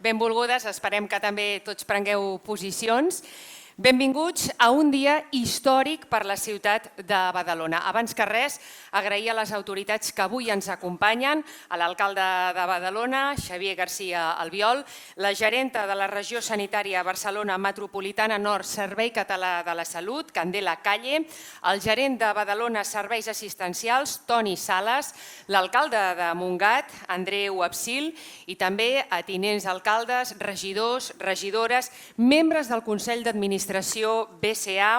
benvolgudes, esperem que també tots prengueu posicions. Benvinguts a un dia històric per la ciutat de Badalona. Abans que res, agrair a les autoritats que avui ens acompanyen, a l'alcalde de Badalona, Xavier García Albiol, la gerenta de la regió sanitària Barcelona Metropolitana Nord, Servei Català de la Salut, Candela Calle, el gerent de Badalona Serveis Assistencials, Toni Sales, l'alcalde de Montgat, Andreu Absil, i també a tinents alcaldes, regidors, regidores, membres del Consell d'Administració BCA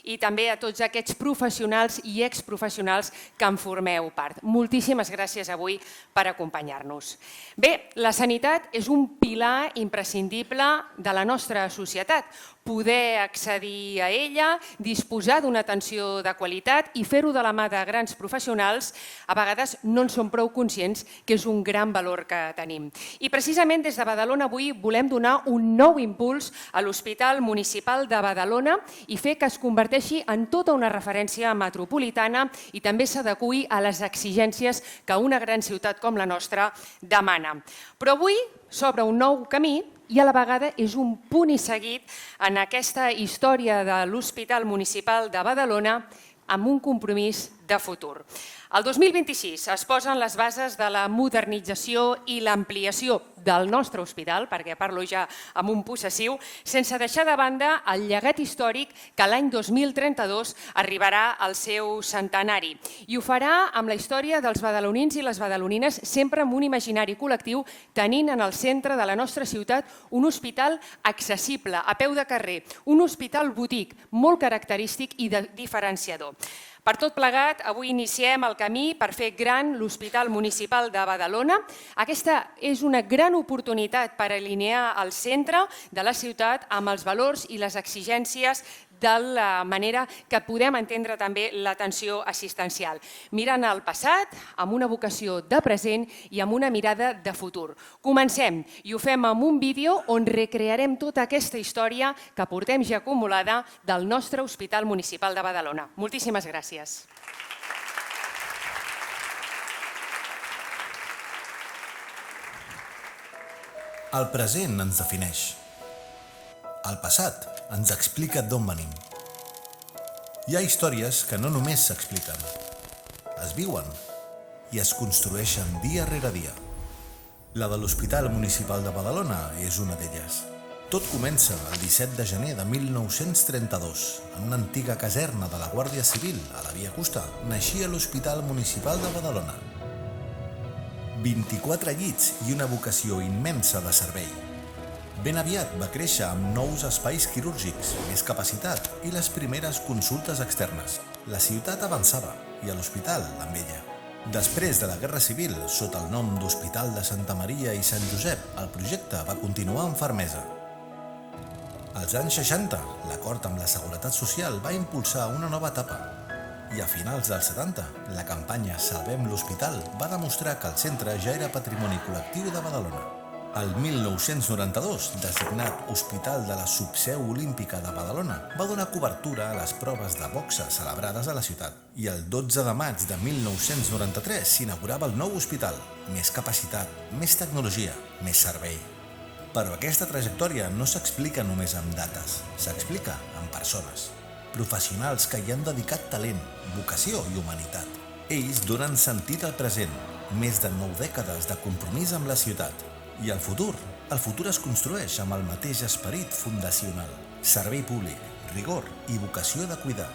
i també a tots aquests professionals i exprofessionals que en formeu part. Moltíssimes gràcies avui per acompanyar-nos. Bé, la sanitat és un pilar imprescindible de la nostra societat. Poder accedir a ella, disposar d'una atenció de qualitat i fer-ho de la mà de grans professionals, a vegades no en som prou conscients que és un gran valor que tenim. I precisament des de Badalona avui volem donar un nou impuls a l'Hospital Municipal de Badalona i fer que es converteixi en tota una referència metropolitana i també s'adeqüi a les exigències que una gran ciutat com la nostra demana. Però avui s'obre un nou camí i a la vegada és un punt i seguit en aquesta història de l'Hospital Municipal de Badalona amb un compromís de futur. El 2026 es posen les bases de la modernització i l'ampliació del nostre hospital, perquè parlo ja amb un possessiu, sense deixar de banda el llegat històric que l'any 2032 arribarà al seu centenari. I ho farà amb la història dels badalonins i les badalonines, sempre amb un imaginari col·lectiu, tenint en el centre de la nostra ciutat un hospital accessible, a peu de carrer, un hospital boutique molt característic i diferenciador. Per tot plegat, avui iniciem el camí per fer gran l'Hospital Municipal de Badalona. Aquesta és una gran oportunitat per alinear el centre de la ciutat amb els valors i les exigències de la manera que podem entendre també l'atenció assistencial. Mirant al passat, amb una vocació de present i amb una mirada de futur. Comencem i ho fem amb un vídeo on recrearem tota aquesta història que portem ja acumulada del nostre Hospital Municipal de Badalona. Moltíssimes gràcies. El present ens defineix. El passat ens explica d'on venim. Hi ha històries que no només s'expliquen, es viuen i es construeixen dia rere dia. La de l'Hospital Municipal de Badalona és una d'elles. Tot comença el 17 de gener de 1932. En una antiga caserna de la Guàrdia Civil, a la Via Augusta, naixia l'Hospital Municipal de Badalona. 24 llits i una vocació immensa de servei. Ben aviat va créixer amb nous espais quirúrgics, més capacitat i les primeres consultes externes. La ciutat avançava i l'hospital amb ella. Després de la Guerra Civil, sota el nom d'Hospital de Santa Maria i Sant Josep, el projecte va continuar amb fermesa. Als anys 60, l'acord amb la Seguretat Social va impulsar una nova etapa. I a finals dels 70, la campanya Salvem l'Hospital va demostrar que el centre ja era patrimoni col·lectiu de Badalona. El 1992, designat Hospital de la Subseu Olímpica de Badalona, va donar cobertura a les proves de boxa celebrades a la ciutat. I el 12 de maig de 1993 s'inaugurava el nou hospital. Més capacitat, més tecnologia, més servei. Però aquesta trajectòria no s'explica només amb dates, s'explica amb persones. Professionals que hi han dedicat talent, vocació i humanitat. Ells donen sentit al present, més de 9 dècades de compromís amb la ciutat. I el futur es construeix amb el mateix esperit fundacional. Servei públic, rigor i vocació de cuidar.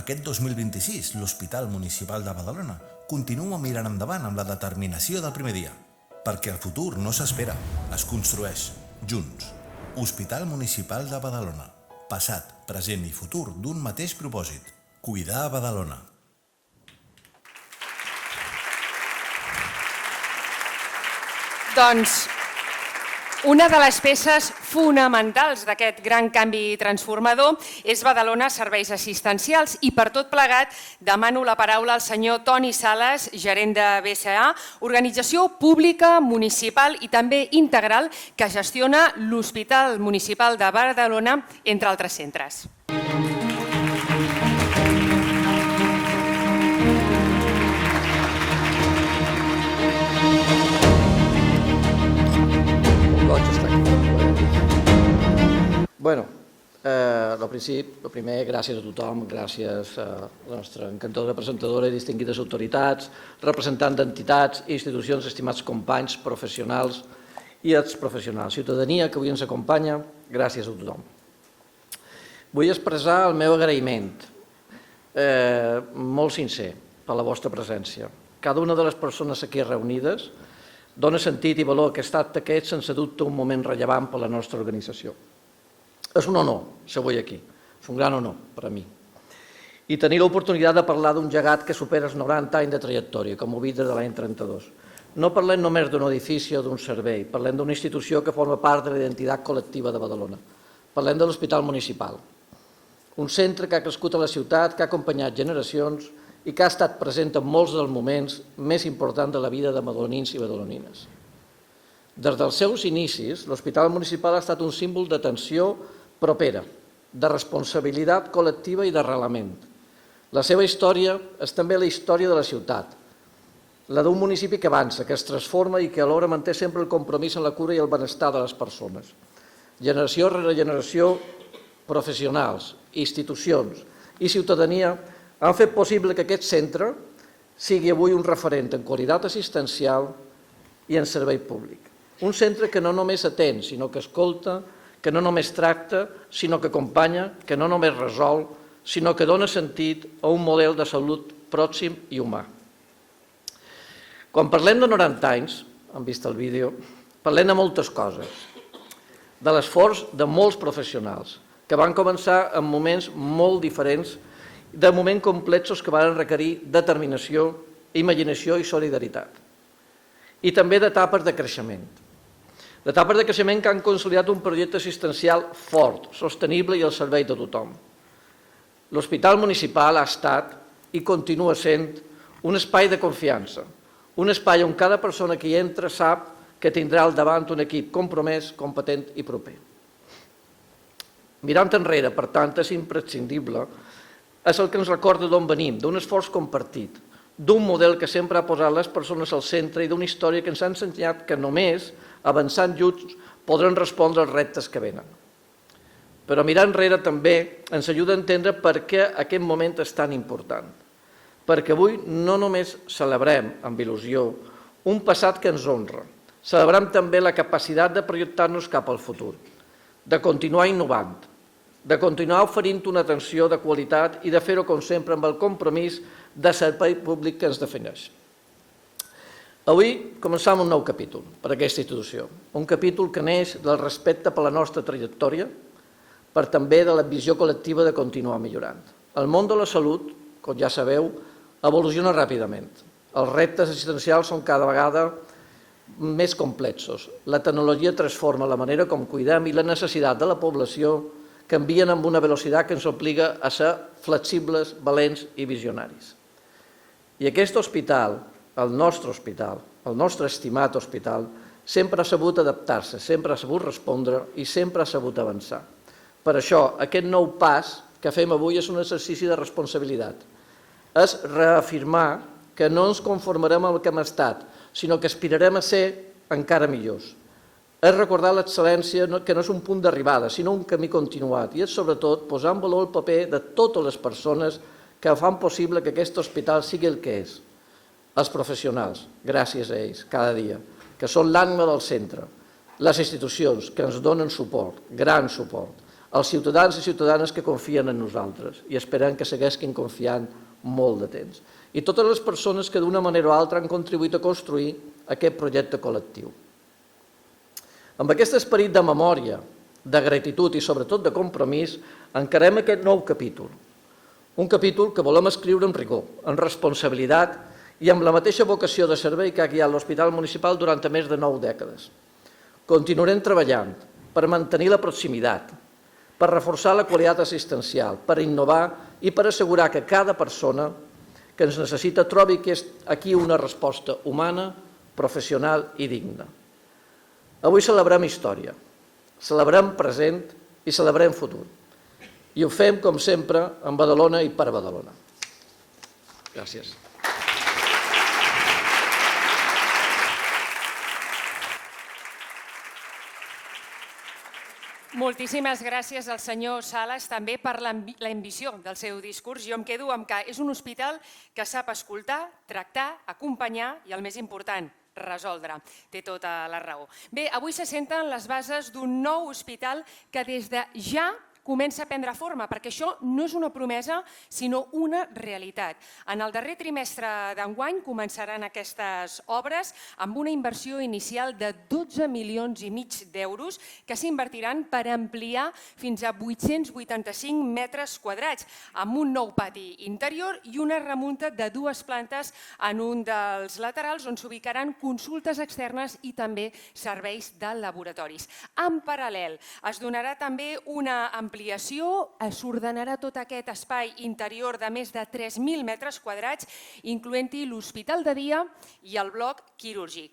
Aquest 2026, l'Hospital Municipal de Badalona continua mirant endavant amb la determinació del primer dia. Perquè el futur no s'espera, es construeix, junts. Hospital Municipal de Badalona. Passat, present i futur d'un mateix propòsit. Cuidar a Badalona. Doncs una de les peces fonamentals d'aquest gran canvi transformador és Badalona Serveis Assistencials i per tot plegat demano la paraula al senyor Toni Sales, gerent de BCA, organització pública, municipal i també integral que gestiona l'Hospital Municipal de Badalona, entre altres centres. Just like primer, gràcies a tothom, gràcies a la nostra encantadora presentadora i distingides autoritats, representants d'entitats i institucions, estimats companys, professionals i exprofessionals. Ciutadania que avui ens acompanya, gràcies a tothom. Vull expressar el meu agraïment molt sincer per la vostra presència. Cada una de les persones aquí reunides dona sentit i valor a aquest acte que és, sense dubte, un moment rellevant per a la nostra organització. És un honor ser avui aquí, és un gran honor per a mi. I tenir l'oportunitat de parlar d'un llegat que supera els 90 anys de trajectòria, com ho de l'any 32. No parlem només d'un edifici o d'un servei, parlem d'una institució que forma part de la identitat col·lectiva de Badalona. Parlem de l'Hospital Municipal, un centre que ha crescut a la ciutat, que ha acompanyat generacions i que ha estat present en molts dels moments més importants de la vida de badalonins i badalonines. Des dels seus inicis, l'Hospital Municipal ha estat un símbol d'atenció propera, de responsabilitat col·lectiva i d'arrelament. La seva història és també la història de la ciutat, la d'un municipi que avança, que es transforma i que alhora manté sempre el compromís en la cura i el benestar de les persones. Generació rere generació, professionals, institucions i ciutadania han fet possible que aquest centre sigui avui un referent en qualitat assistencial i en servei públic. Un centre que no només atén, sinó que escolta, que no només tracta, sinó que acompanya, que no només resol, sinó que dona sentit a un model de salut pròxim i humà. Quan parlem de 90 anys, han vist el vídeo, parlem de moltes coses, de l'esforç de molts professionals, que van començar en moments molt diferents, de moments complexos que van requerir determinació, imaginació i solidaritat. I també d'etapes de creixement. D'etapes de creixement que han consolidat un projecte assistencial fort, sostenible i al servei de tothom. L'Hospital Municipal ha estat i continua sent un espai de confiança, un espai on cada persona que hi entra sap que tindrà al davant un equip compromès, competent i proper. Mirant enrere, per tant, és imprescindible, és el que ens recorda d'on venim, d'un esforç compartit, d'un model que sempre ha posat les persones al centre i d'una història que ens ha ensenyat que només, avançant junts, podrem respondre als reptes que venen. Però mirar enrere també ens ajuda a entendre per què aquest moment és tan important. Perquè avui no només celebrem, amb il·lusió, un passat que ens honra, celebrem també la capacitat de projectar-nos cap al futur, de continuar innovant, de continuar oferint una atenció de qualitat i de fer-ho, com sempre, amb el compromís de servei públic que ens defineix. Avui començam un nou capítol per a aquesta institució, un capítol que neix del respecte per la nostra trajectòria, per també de la visió col·lectiva de continuar millorant. El món de la salut, com ja sabeu, evoluciona ràpidament. Els reptes assistencials són cada vegada més complexos. La tecnologia transforma la manera com cuidem i la necessitat de la població canvien amb una velocitat que ens obliga a ser flexibles, valents i visionaris. I aquest hospital, el nostre estimat hospital, sempre ha sabut adaptar-se, sempre ha sabut respondre i sempre ha sabut avançar. Per això, aquest nou pas que fem avui és un exercici de responsabilitat. És reafirmar que no ens conformarem amb el que hem estat, sinó que aspirarem a ser encara millors. És recordar l'excel·lència que no és un punt d'arribada, sinó un camí continuat, i és sobretot posar en valor el paper de totes les persones que fan possible que aquest hospital sigui el que és. Els professionals, gràcies a ells, cada dia, que són l'ànima del centre, les institucions que ens donen suport, gran suport, els ciutadans i ciutadanes que confien en nosaltres i esperem que segueixin confiant molt de temps, i totes les persones que d'una manera o altra han contribuït a construir aquest projecte col·lectiu. Amb aquest esperit de memòria, de gratitud i sobretot de compromís, encarem aquest nou capítol. Un capítol que volem escriure amb rigor, amb responsabilitat i amb la mateixa vocació de servei que ha guiat l'Hospital Municipal durant més de 9 dècades. Continuarem treballant per mantenir la proximitat, per reforçar la qualitat assistencial, per innovar i per assegurar que cada persona que ens necessita trobi aquí una resposta humana, professional i digna. Avui celebrem història, celebrem present i celebrem futur. I ho fem, com sempre, en Badalona i per Badalona. Gràcies. Moltíssimes gràcies al senyor Sales també per l'ambició del seu discurs. Jo em quedo amb que és un hospital que sap escoltar, tractar, acompanyar i, el més important, resoldre. Té tota la raó. Bé, avui se senten les bases d'un nou hospital que des de ja comença a prendre forma, perquè això no és una promesa, sinó una realitat. En el darrer trimestre d'enguany començaran aquestes obres amb una inversió inicial de 12,5 milions d'euros que s'invertiran per ampliar fins a 885 metres quadrats, amb un nou pati interior i una remunta de 2 plantes en un dels laterals on s'ubicaran consultes externes i també serveis de laboratoris. En paral·lel, es donarà també una ampliació, s'ordenarà tot aquest espai interior de més de 3.000 metres quadrats, incloent-hi l'hospital de dia i el bloc quirúrgic.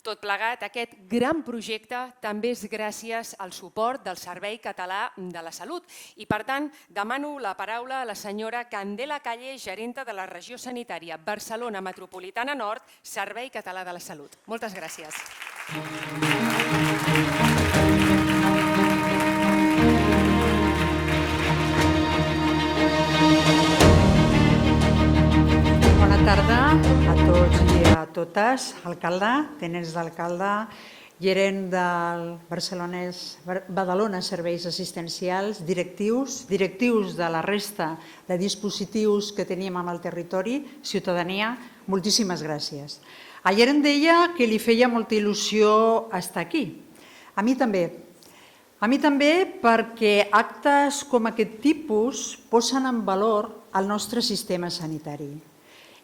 Tot plegat, aquest gran projecte també és gràcies al suport del Servei Català de la Salut. I, per tant, demano la paraula a la senyora Candela Calle, gerenta de la Regió Sanitària Barcelona Metropolitana Nord, Servei Català de la Salut. Moltes gràcies. Bona tarda a tots i a totes, alcalde, tenents d'alcalde, gerent del Badalona Serveis Assistencials, directius de la resta de dispositius que tenim amb el territori, ciutadania, moltíssimes gràcies. Ayer em deia que li feia molta il·lusió estar aquí. A mi també. A mi també perquè actes com aquest tipus posen en valor el nostre sistema sanitari.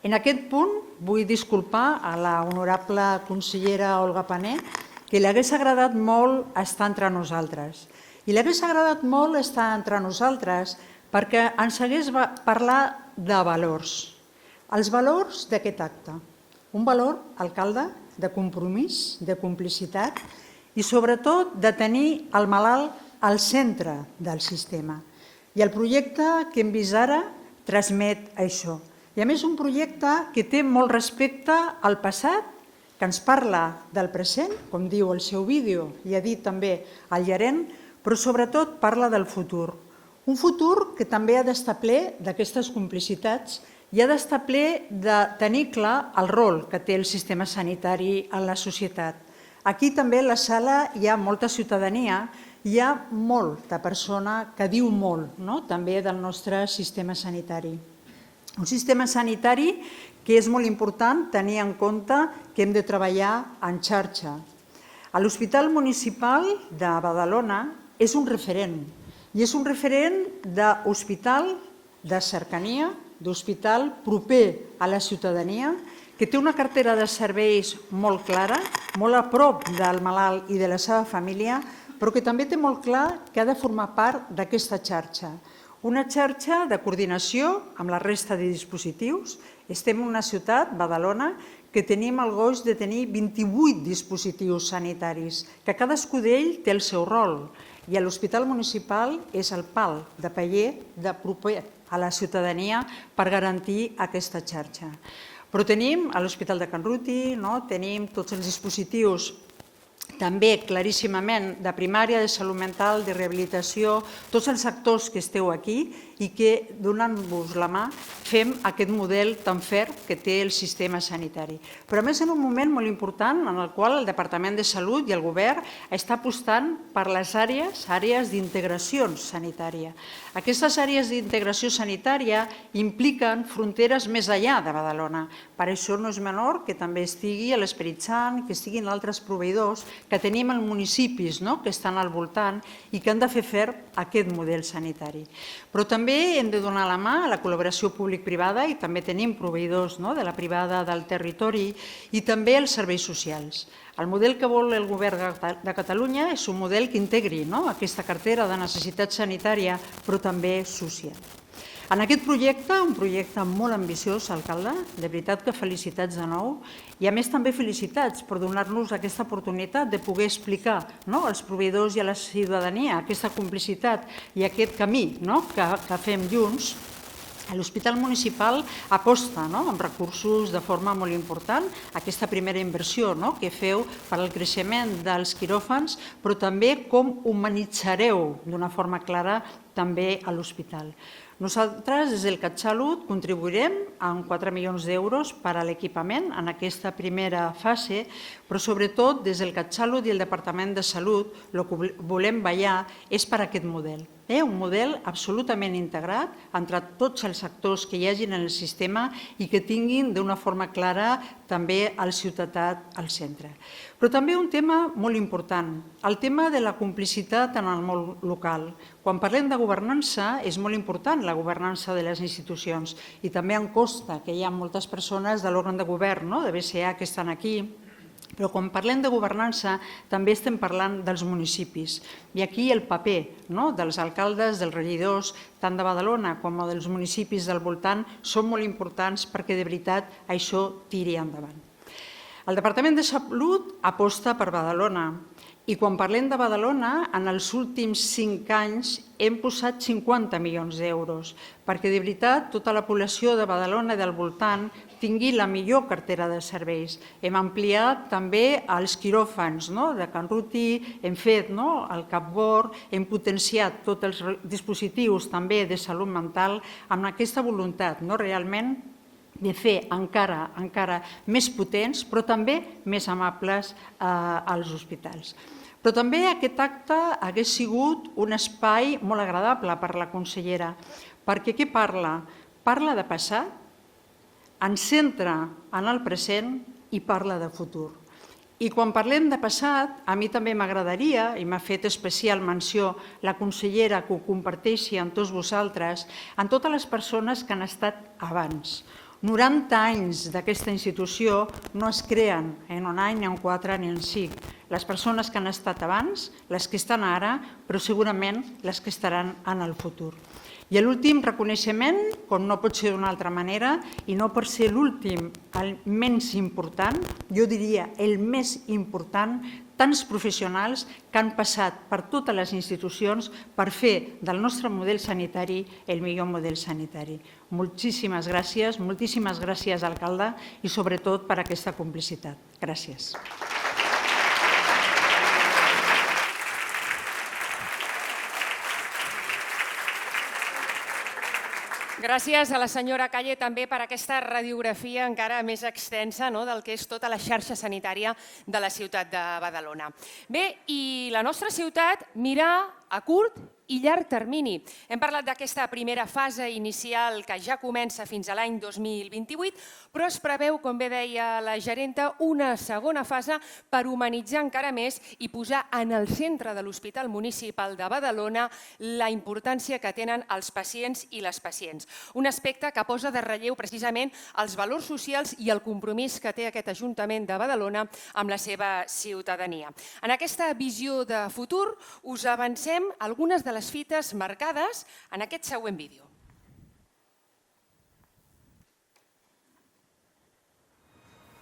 En aquest punt vull disculpar a la honorable consellera Olga Pané, que li hagués agradat molt estar entre nosaltres. I li hagués agradat molt estar entre nosaltres perquè ens hagués parlat de valors. Els valors d'aquest acte. Un valor, alcalde, de compromís, de complicitat i sobretot de tenir el malalt al centre del sistema. I el projecte que hem vist ara transmet això. I a més un projecte que té molt respecte al passat, que ens parla del present, com diu el seu vídeo i ha dit també el gerent, però sobretot parla del futur. Un futur que també ha d'estar ple d'aquestes complicitats i ha d'estar ple de tenir clar el rol que té el sistema sanitari en la societat. Aquí també a la sala hi ha molta ciutadania, hi ha molta persona que diu molt també del nostre sistema sanitari. Un sistema sanitari que és molt important tenir en compte que hem de treballar en xarxa. L'Hospital Municipal de Badalona és un referent, i és un referent d'hospital de cercania, d'hospital proper a la ciutadania, que té una cartera de serveis molt clara, molt a prop del malalt i de la seva família, però que també té molt clar que ha de formar part d'aquesta xarxa. Una xarxa de coordinació amb la resta de dispositius. Estem en una ciutat, Badalona, que tenim el goig de tenir 28 dispositius sanitaris, que cadascú d'ells té el seu rol. I l'Hospital Municipal és el pal de paller de proper a la ciutadania per garantir aquesta xarxa. Però tenim a l'Hospital de Can Ruti, tenim tots els dispositius també claríssimament de primària, de salut mental, de rehabilitació, tots els actors que esteu aquí i que, donant-vos la mà, fem aquest model tan ferm que té el sistema sanitari. Però a més en un moment molt important en el qual el Departament de Salut i el Govern està apostant per les àrees d'integració sanitària. Aquestes àrees d'integració sanitària impliquen fronteres més enllà de Badalona. Per això no és menor que també estigui a l'Esperit Sant, que estiguin altres proveïdors que tenim als municipis que estan al voltant i que han de fer ferm aquest model sanitari. Però també hem de donar la mà a la col·laboració públic-privada i també tenim proveïdors de la privada del territori i també els serveis socials. El model que vol el Govern de Catalunya és un model que integri aquesta cartera de necessitat sanitària però també social. En aquest projecte, un projecte molt ambiciós, alcalde, de veritat que felicitats de nou i a més també felicitats per donar-nos aquesta oportunitat de poder explicar als proveïdors i a la ciutadania aquesta complicitat i aquest camí que fem junts L'Hospital Municipal aposta amb recursos de forma molt important aquesta primera inversió que feu per al creixement dels quiròfans, però també com humanitzareu d'una forma clara també a l'hospital. Nosaltres, des del CatSalut, contribuirem amb 4 milions d'euros per a l'equipament en aquesta primera fase, però sobretot des del CatSalut i el Departament de Salut el que volem vetllar és per aquest model. Un model absolutament integrat entre tots els actors que hi hagin en el sistema i que tinguin d'una forma clara també el ciutadà al centre. Però també un tema molt important, el tema de la complicitat en el món local. Quan parlem de governança, és molt important la governança de les institucions i també em consta que hi ha moltes persones de l'òrgan de govern, de BCA, que estan aquí, però quan parlem de governança també estem parlant dels municipis. I aquí el paper dels alcaldes, dels regidors, tant de Badalona com dels municipis del voltant, són molt importants perquè de veritat això tiri endavant. El Departament de Salut aposta per Badalona i quan parlem de Badalona, en els últims 5 anys hem posat 50 milions d'euros perquè de veritat tota la població de Badalona i del voltant tingui la millor cartera de serveis. Hem ampliat també els quiròfans de Can Ruti, hem fet el Capbord, hem potenciat tots els dispositius també de salut mental amb aquesta voluntat realment de fer encara més potents, però també més amables als hospitals. Però també aquest acte hagués sigut un espai molt agradable per la consellera, perquè què parla? Parla de passat, ens centra en el present i parla de futur. I quan parlem de passat, a mi també m'agradaria, i m'ha fet especial menció la consellera que ho comparteixi amb tots vosaltres, amb totes les persones que han estat abans. 90 anys d'aquesta institució no es creen en un any, ni en 4, ni en 5. Les persones que han estat abans, les que estan ara, però segurament les que estaran en el futur. I l'últim reconeixement, com no pot ser d'una altra manera, i no per ser l'últim, el menys important, jo diria el més important, tants professionals que han passat per totes les institucions per fer del nostre model sanitari el millor model sanitari. Moltíssimes gràcies, alcalde, i sobretot per aquesta complicitat. Gràcies. Gràcies a la senyora Calle també per aquesta radiografia encara més extensa del que és tota la xarxa sanitària de la ciutat de Badalona. Bé, i la nostra ciutat mira a curt i llarg termini. Hem parlat d'aquesta primera fase inicial que ja comença fins a l'any 2028, però es preveu, com bé deia la gerenta, una segona fase per humanitzar encara més i posar en el centre de l'Hospital Municipal de Badalona la importància que tenen els pacients i les pacients. Un aspecte que posa de relleu precisament els valors socials i el compromís que té aquest Ajuntament de Badalona amb la seva ciutadania. En aquesta visió de futur us avancem algunes de les fites marcades en aquest següent vídeo.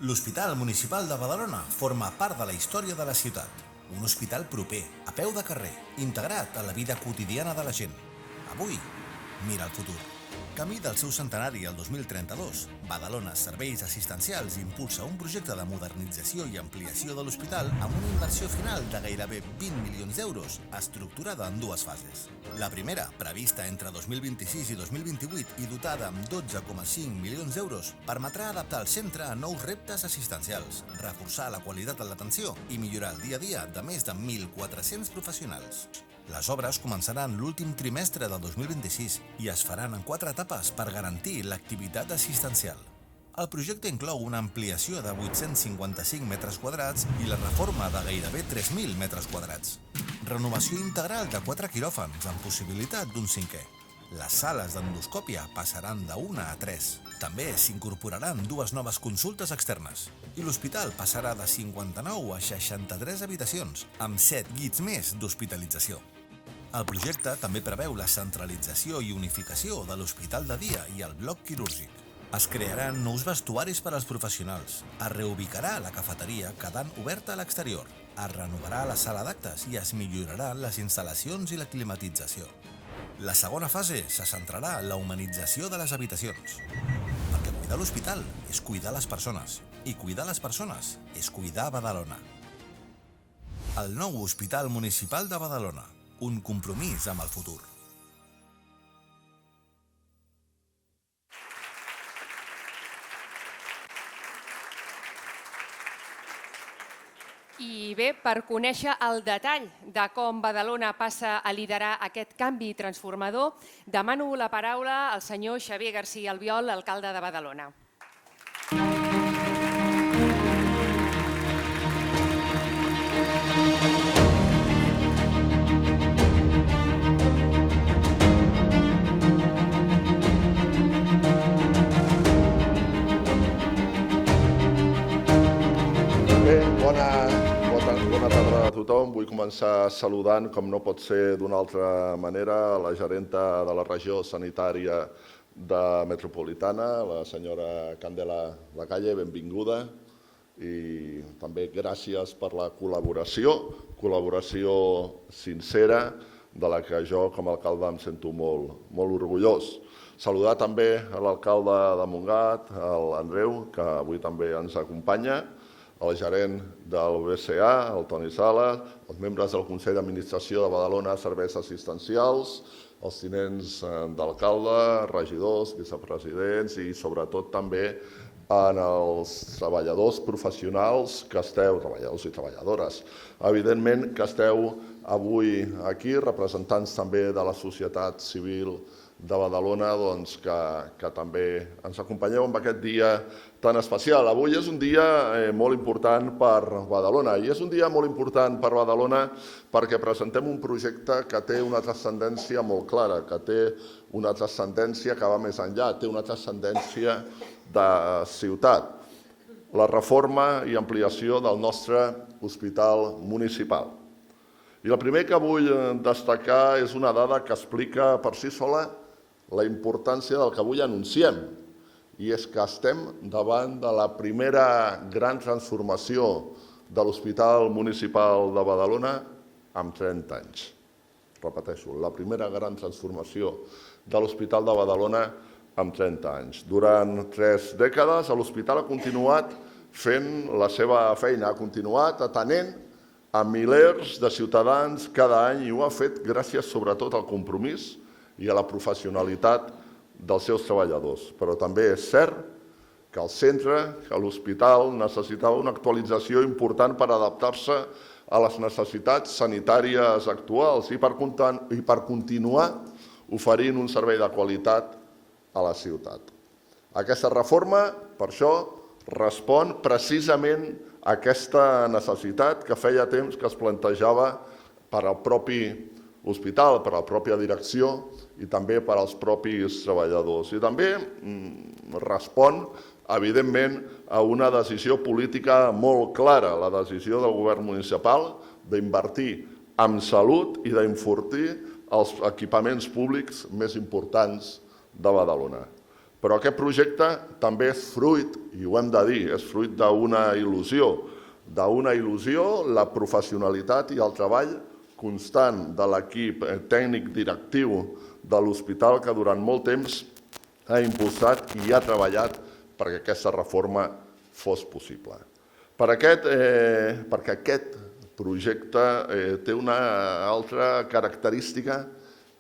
L'Hospital Municipal de Badalona forma part de la història de la ciutat. Un hospital proper, a peu de carrer, integrat a la vida quotidiana de la gent. Avui, mira el futur. Camí del seu centenari al 2032, Badalona Serveis Assistencials impulsa un projecte de modernització i ampliació de l'hospital amb una inversió final de gairebé 20 milions d'euros, estructurada en 2 fases. La primera, prevista entre 2026 i 2028 i dotada amb 12,5 milions d'euros, permetrà adaptar el centre a nous reptes assistencials, reforçar la qualitat de l'atenció i millorar el dia a dia de més de 1.400 professionals. Les obres començaran l'últim trimestre del 2026 i es faran en 4 etapes per garantir l'activitat assistencial. El projecte inclou una ampliació de 855 metres quadrats i la reforma de gairebé 3.000 metres quadrats. Renovació integral de 4 quiròfans amb possibilitat d'un 5è. Les sales d'endoscòpia passaran de 1 a 3. També s'incorporaran 2 noves consultes externes i l'hospital passarà de 59 a 63 habitacions, amb 7 llits més d'hospitalització. El projecte també preveu la centralització i unificació de l'hospital de dia i el bloc quirúrgic. Es crearan nous vestuaris per als professionals, es reubicarà la cafeteria quedant oberta a l'exterior, es renovarà la sala d'actes i es milloraran les instal·lacions i la climatització. La segona fase se centrarà en la humanització de les habitacions. Perquè cuidar l'hospital és cuidar les persones. I cuidar les persones és cuidar Badalona. El nou Hospital Municipal de Badalona. Un compromís amb el futur. I bé, per conèixer el detall de com Badalona passa a liderar aquest canvi transformador, demano la paraula al senyor Xavier García Albiol, alcalde de Badalona. Bé, bona tarda a tothom. Vull començar saludant, com no pot ser d'una altra manera, la gerenta de la regió sanitària metropolitana, la senyora Candela Lacalle, benvinguda. I també gràcies per la col·laboració sincera, de la que jo com a alcalde em sento molt orgullós. Saludar també a l'alcalde de Montgat, l'Andreu, que avui també ens acompanya, el gerent del BCA, el Toni Sala, els membres del Consell d'Administració de Badalona Serveis Assistencials, els tinents d'alcalde, regidors, vicepresidents i sobretot també en els treballadors professionals que esteu, treballadors i treballadores, evidentment que esteu avui aquí, representants també de la societat civil de Badalona, que també ens acompanyeu en aquest dia tan especial. Avui és un dia molt important per Badalona i és un dia molt important per Badalona perquè presentem un projecte que té una transcendència molt clara, que té una transcendència que va més enllà, té una transcendència de ciutat. La reforma i ampliació del nostre hospital municipal. I el primer que vull destacar és una dada que explica per si sola la importància del que avui anunciem, i és que estem davant de la primera gran transformació de l'Hospital Municipal de Badalona en 30 anys. Repeteixo, la primera gran transformació de l'Hospital de Badalona en 30 anys. Durant 3 dècades l'hospital ha continuat fent la seva feina, ha continuat atenent a milers de ciutadans cada any i ho ha fet gràcies sobretot al compromís i a la professionalitat dels seus treballadors. Però també és cert que el centre, que l'hospital necessitava una actualització important per adaptar-se a les necessitats sanitàries actuals i per continuar oferint un servei de qualitat a la ciutat. Aquesta reforma, per això, respon precisament a aquesta necessitat que feia temps que es plantejava per al propi hospital, per a la pròpia direcció i també per als propis treballadors. I també respon, evidentment, a una decisió política molt clara, la decisió del govern municipal d'invertir en salut i d'enfortir els equipaments públics més importants de Badalona. Però aquest projecte també és fruit, i ho hem de dir, és fruit d'una il·lusió, la professionalitat i el treball constant de l'equip tècnic directiu de l'hospital que durant molt temps ha impulsat i ha treballat perquè aquesta reforma fos possible. Perquè aquest projecte té una altra característica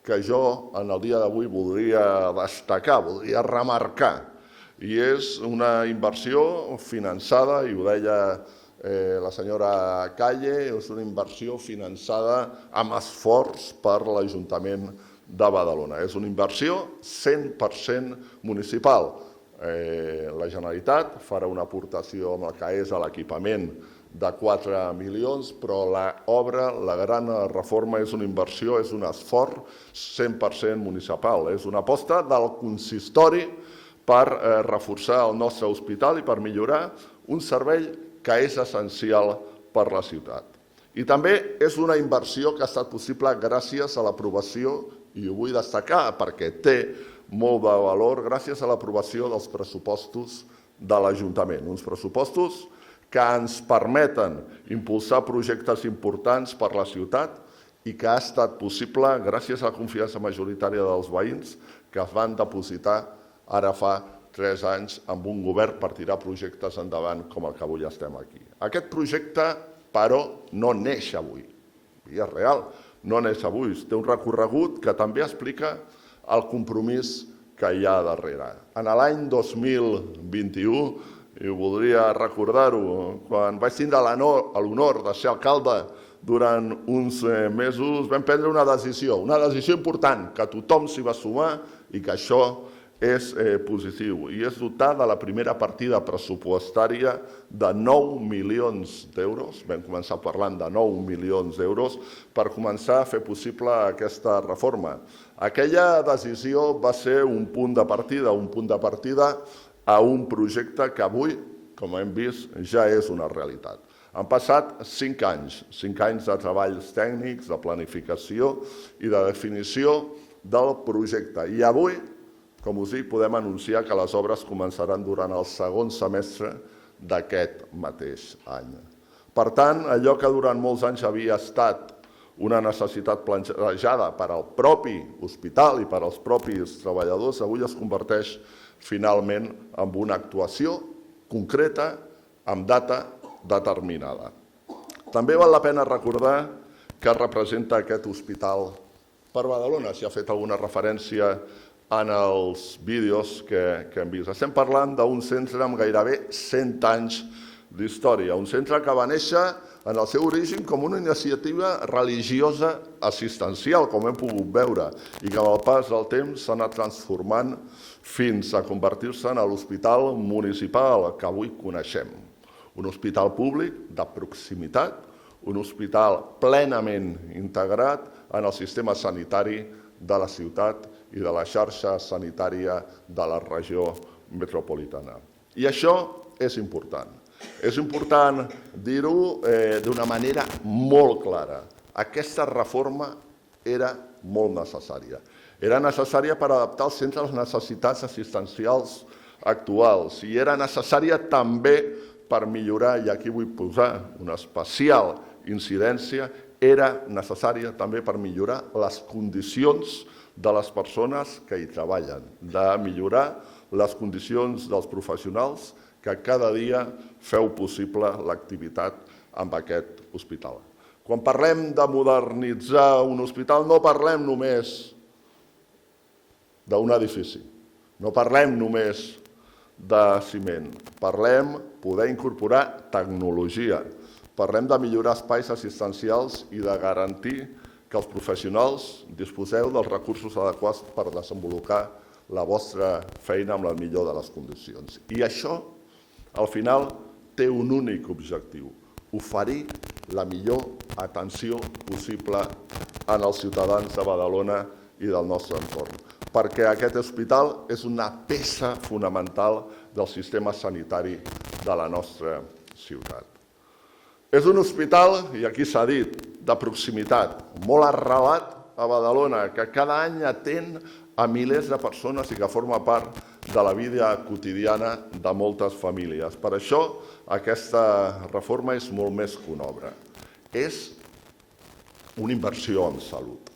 que jo en el dia d'avui voldria destacar, voldria remarcar, i és una inversió finançada, i ho deia la senyora Calle, és una inversió finançada amb esforç per l'Ajuntament de Badalona. És una inversió 100% municipal. La Generalitat farà una aportació amb el que és l'equipament de 4 milions, però l'obra, la gran reforma, és una inversió, és un esforç 100% municipal. És una aposta del consistori per reforçar el nostre hospital i per millorar un servei que és essencial per la ciutat. I també és una inversió que ha estat possible gràcies a l'aprovació, i ho vull destacar perquè té molt de valor, gràcies a l'aprovació dels pressupostos de l'Ajuntament. Uns pressupostos que ens permeten impulsar projectes importants per la ciutat i que ha estat possible gràcies a la confiança majoritària dels veïns que es van depositar ara fa 3 anys amb un govern per tirar projectes endavant com el que avui estem aquí. Aquest projecte, però, no neix avui. I és real, no neix avui. Té un recorregut que també explica el compromís que hi ha darrere. En l'any 2021, i voldria recordar-ho, quan vaig tindre l'honor de ser alcalde durant uns mesos, vam prendre una decisió important, que tothom s'hi va sumar i que això és positiu, i és dotar de la primera partida pressupostària de 9 milions d'euros, vam començar parlant de 9 milions d'euros, per començar a fer possible aquesta reforma. Aquella decisió va ser un punt de partida a un projecte que avui, com hem vist, ja és una realitat. Han passat 5 anys de treballs tècnics, de planificació i de definició del projecte. I avui, com us dic, podem anunciar que les obres començaran durant el segon semestre d'aquest mateix any. Per tant, allò que durant molts anys havia estat una necessitat plantejada per al propi hospital i per als propis treballadors, avui es converteix finalment en una actuació concreta, amb data determinada. També val la pena recordar què representa aquest hospital per Badalona. S'hi ha fet alguna referència en els vídeos que hem vist. Estem parlant d'un centre amb gairebé 100 anys d'història, un centre que va néixer en el seu origen com una iniciativa religiosa assistencial, com hem pogut veure, i que amb el pas del temps s'ha anat transformant fins a convertir-se en l'hospital municipal que avui coneixem. Un hospital públic de proximitat, un hospital plenament integrat en el sistema sanitari de la ciutat i de la xarxa sanitària de la regió metropolitana. I això és important. És important dir-ho d'una manera molt clara. Aquesta reforma era molt necessària. Era necessària per adaptar el centre a les necessitats assistencials actuals i era necessària també per millorar, i aquí vull posar una especial incidència, era necessària també per millorar les condicions de les persones que hi treballen, de millorar les condicions dels professionals que cada dia feu possible l'activitat amb aquest hospital. Quan parlem de modernitzar un hospital no parlem només d'un edifici, no parlem només de ciment, parlem de poder incorporar tecnologia, parlem de millorar espais assistencials i de garantir que els professionals disposeu dels recursos adequats per desenvolupar la vostra feina amb la millor de les condicions. I això, al final, té un únic objectiu: oferir la millor atenció possible als ciutadans de Badalona i del nostre entorn, perquè aquest hospital és una peça fonamental del sistema sanitari de la nostra ciutat. És un hospital, i aquí s'ha dit, de proximitat, molt arrelat a Badalona, que cada any atén a milers de persones i que forma part de la vida quotidiana de moltes famílies. Per això, aquesta reforma és molt més que una obra. És una inversió en salut.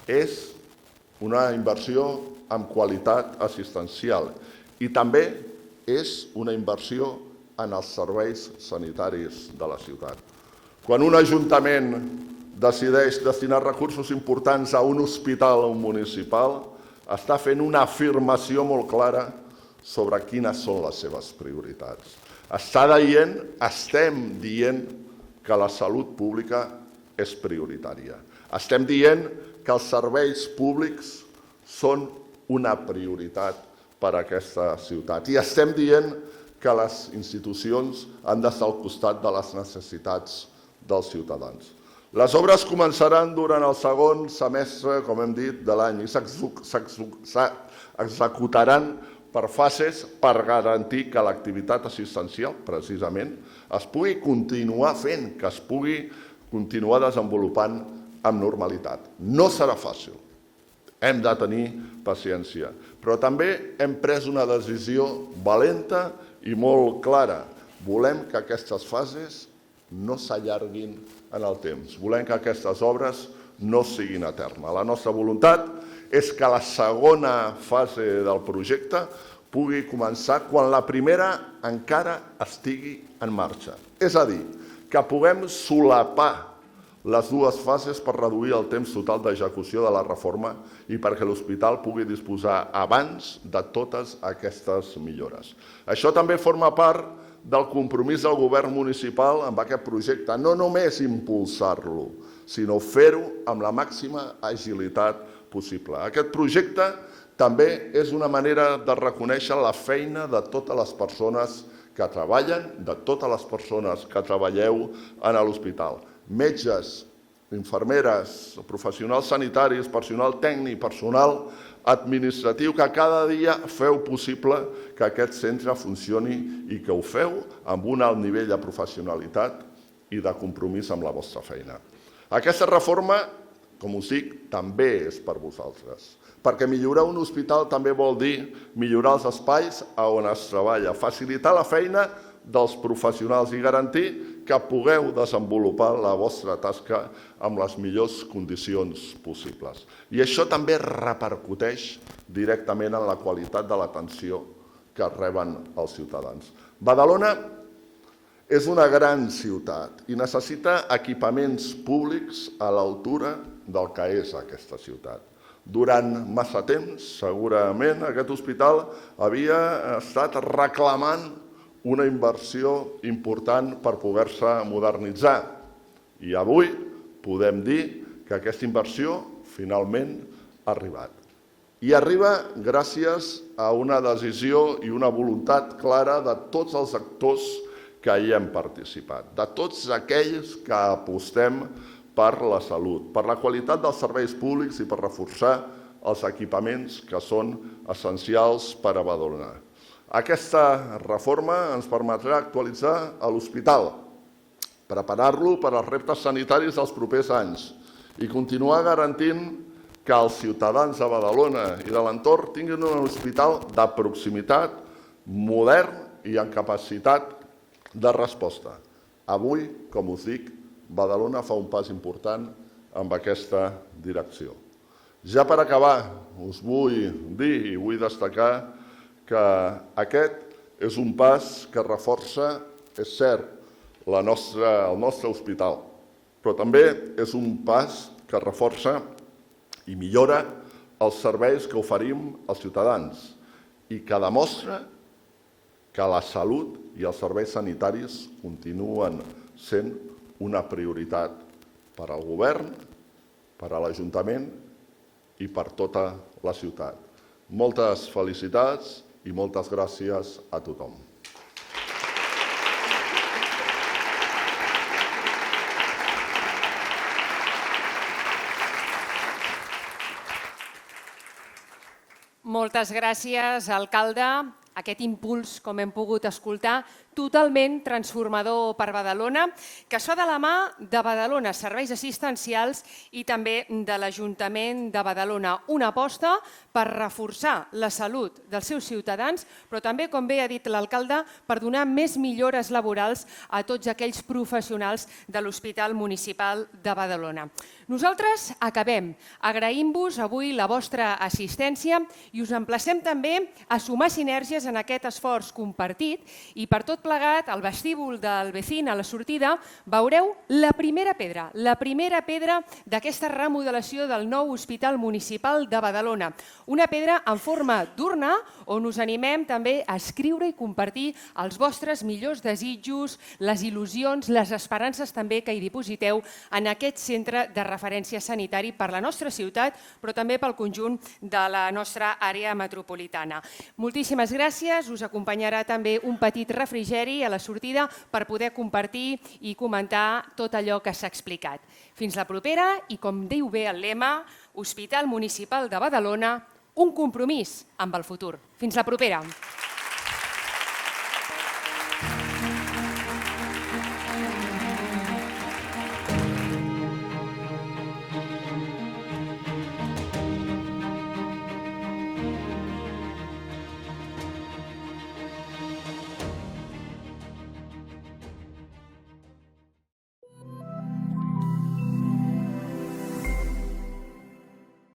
És una inversió en qualitat assistencial i també és una inversió en els serveis sanitaris de la ciutat. Quan un ajuntament decideix destinar recursos importants a un hospital municipal, està fent una afirmació molt clara sobre quines són les seves prioritats. Estem dient que la salut pública és prioritària. Estem dient que els serveis públics són una prioritat per a aquesta ciutat. I estem dient que les institucions han d'estar al costat de les necessitats dels ciutadans. Les obres començaran durant el segon semestre, com hem dit, de l'any i s'executaran per fases per garantir que l'activitat assistencial, precisament, es pugui continuar fent, que es pugui continuar desenvolupant amb normalitat. No serà fàcil. Hem de tenir paciència. Però també hem pres una decisió valenta i molt clara. Volem que aquestes fases no s'allarguin en el temps. Volem que aquestes obres no siguin eternes. La nostra voluntat és que la segona fase del projecte pugui començar quan la primera encara estigui en marxa. És a dir, que puguem solapar les dues fases per reduir el temps total d'execució de la reforma i perquè l'hospital pugui disposar abans de totes aquestes millores. Això també forma part del compromís del govern municipal amb aquest projecte, no només impulsar-lo, sinó fer-ho amb la màxima agilitat possible. Aquest projecte també és una manera de reconèixer la feina de totes les persones que treballen, de totes les persones que treballeu a l'hospital. Metges, infermeres, professionals sanitaris, personal tècnic, personal administratiu, que cada dia feu possible que aquest centre funcioni i que ho feu amb un alt nivell de professionalitat i de compromís amb la vostra feina. Aquesta reforma, com us dic, també és per vosaltres, perquè millorar un hospital també vol dir millorar els espais on es treballa, facilitar la feina dels professionals i garantir que pugueu desenvolupar la vostra tasca amb les millors condicions possibles. I això també repercuteix directament en la qualitat de l'atenció que reben els ciutadans. Badalona és una gran ciutat i necessita equipaments públics a l'altura del que és aquesta ciutat. Durant massa temps, segurament, aquest hospital havia estat reclamant una inversió important per poder-se modernitzar. I avui podem dir que aquesta inversió finalment ha arribat. I arriba gràcies a una decisió i una voluntat clara de tots els actors que hi hem participat, de tots aquells que apostem per la salut, per la qualitat dels serveis públics i per reforçar els equipaments que són essencials per a Badalona. Aquesta reforma ens permetrà actualitzar l'hospital, preparar-lo per als reptes sanitaris dels propers anys i continuar garantint que els ciutadans de Badalona i de l'entorn tinguin un hospital de proximitat, modern i amb capacitat de resposta. Avui, com us dic, Badalona fa un pas important en aquesta direcció. Ja per acabar, us vull dir i vull destacar que aquest és un pas que reforça, és cert, el nostre hospital, però també és un pas que reforça i millora els serveis que oferim als ciutadans i que demostra que la salut i els serveis sanitaris continuen sent una prioritat per al govern, per a l'Ajuntament i per tota la ciutat. Moltes felicitats i moltes gràcies a tothom. Moltes gràcies, alcalde. Aquest impuls, com hem pogut escoltar, totalment transformador per Badalona, que es fa de la mà de Badalona Serveis Assistencials i també de l'Ajuntament de Badalona. Una aposta per reforçar la salut dels seus ciutadans, però també, com bé ha dit l'alcalde, per donar més millores laborals a tots aquells professionals de l'Hospital Municipal de Badalona. Nosaltres acabem. Agraïm-vos avui la vostra assistència i us emplacem també a sumar sinergies en aquest esforç compartit i per tot plegat, al vestíbul del Vecín, a la sortida, veureu la primera pedra d'aquesta remodelació del nou Hospital Municipal de Badalona. Una pedra en forma d'urna on us animem també a escriure i compartir els vostres millors desitjos, les il·lusions, les esperances també que hi dipositeu en aquest centre de referència sanitari per la nostra ciutat, però també pel conjunt de la nostra àrea metropolitana. Moltíssimes gràcies. Us acompanyarà també un petit refrigeri a la sortida per poder compartir i comentar tot allò que s'ha explicat. Fins la propera i, com diu bé el lema, Hospital Municipal de Badalona, un compromís amb el futur. Fins la propera.